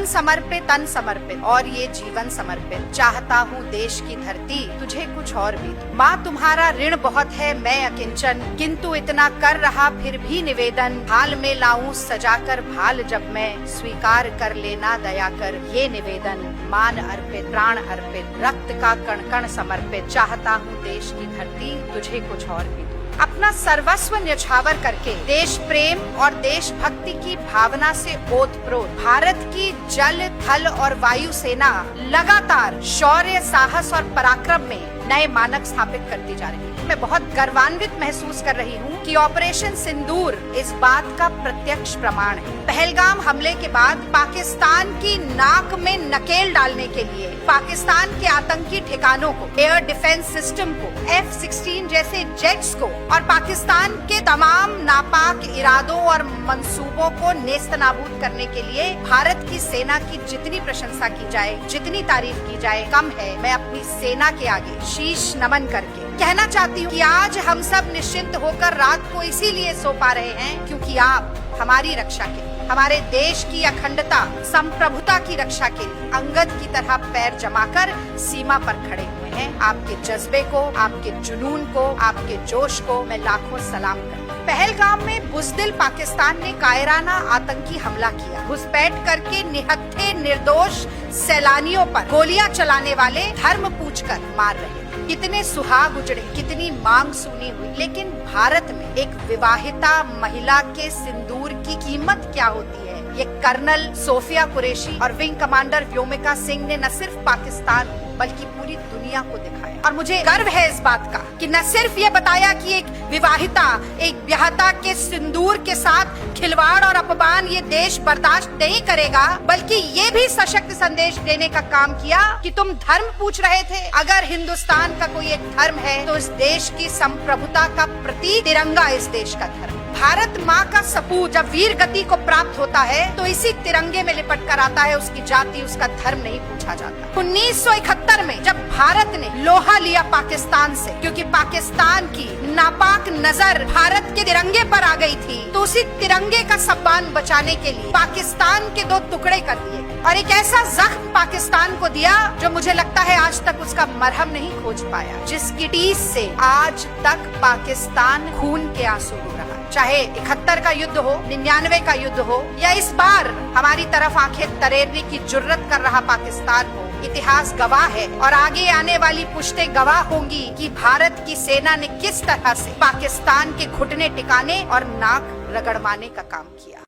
समर्पित, तन समर्पित और ये जीवन समर्पित। चाहता हूँ देश की धरती तुझे कुछ और भी दूं। माँ तुम्हारा ऋण बहुत है, मैं अकिंचन, किंतु इतना कर रहा फिर भी निवेदन। हाल में लाऊं सजाकर भाल जब मैं, स्वीकार कर लेना दया कर ये निवेदन। मान अर्पित, प्राण अर्पित, रक्त का कण कण समर्पित। चाहता हूँ देश की धरती तुझे कुछ और भी दूं। अपना सर्वस्व न्यौछावर करके देश प्रेम और देशभक्ति की भावना से ओतप्रोत भारत की जल, थल और वायु सेना लगातार शौर्य, साहस और पराक्रम में नए मानक स्थापित करती जा रही है। मैं बहुत गर्वान्वित महसूस कर रही हूँ कि ऑपरेशन सिंदूर इस बात का प्रत्यक्ष प्रमाण है। पहलगाम हमले के बाद पाकिस्तान की नाक में नकेल डालने के लिए पाकिस्तान के आतंकी ठिकानों को, एयर डिफेंस सिस्टम को, F-16 जैसे जेट्स को और पाकिस्तान के तमाम नापाक इरादों और मंसूबों को नेस्तनाबूद करने के लिए भारत की सेना की जितनी प्रशंसा की जाए, जितनी तारीफ की जाए कम है। मैं अपनी सेना के आगे शीश नमन करके कहना चाहती हूँ कि आज हम सब निश्चिंत होकर रात को इसीलिए सो पा रहे हैं क्योंकि आप हमारी रक्षा के लिए, हमारे देश की अखंडता, संप्रभुता की रक्षा के लिए अंगद की तरह पैर जमाकर सीमा पर खड़े हुए हैं। आपके जज्बे को, आपके जुनून को, आपके जोश को मैं लाखों सलाम करती हूँ। पहलगाम में बुज़दिल पाकिस्तान ने कायराना आतंकी हमला किया। घुसपैठ करके निहत्थे निर्दोष सैलानियों पर गोलियां चलाने वाले धर्म पूछकर मार रहे। कितने सुहाग उजड़े, कितनी मांग सुनी हुई, लेकिन भारत में एक विवाहिता महिला के सिंदूर की कीमत क्या होती है, ये कर्नल सोफिया कुरैशी और विंग कमांडर व्योमिका सिंह ने न सिर्फ पाकिस्तान बल्कि पूरी दुनिया को दिखाया। और मुझे गर्व है इस बात का कि न सिर्फ ये बताया कि एक विवाहिता, एक ब्याहता के सिंदूर के साथ खिलवाड़ और अपमान ये देश बर्दाश्त नहीं करेगा, बल्कि ये भी सशक्त संदेश देने का काम किया कि तुम धर्म पूछ रहे थे, अगर हिंदुस्तान का कोई एक धर्म है तो इस देश की संप्रभुता का प्रतीक तिरंगा इस देश का धर्म। भारत माँ का सपूत जब वीर गति को प्राप्त होता है तो इसी तिरंगे में लिपट कर आता है। उसकी जाति, उसका धर्म नहीं पूछा जाता। 1971 में जब भारत ने लोहा लिया पाकिस्तान से, क्योंकि पाकिस्तान की नापाक नजर भारत के तिरंगे पर आ गई थी, तो उसी तिरंगे का सम्मान बचाने के लिए पाकिस्तान के 2 टुकड़े कर दिए और एक ऐसा जख्म पाकिस्तान को दिया जो मुझे लगता है आज तक उसका मरहम नहीं खोज पाया, जिसकी टीस से आज तक पाकिस्तान खून के आंसू रो रहा है। चाहे 71 का युद्ध हो, 99 का युद्ध हो, या इस बार हमारी तरफ आंखें तरेरने की जुर्रत कर रहा पाकिस्तान हो, इतिहास गवाह है और आगे आने वाली पुश्तें गवाह होंगी कि भारत की सेना ने किस तरह से पाकिस्तान के घुटने टिकाने और नाक रगड़वाने का काम किया।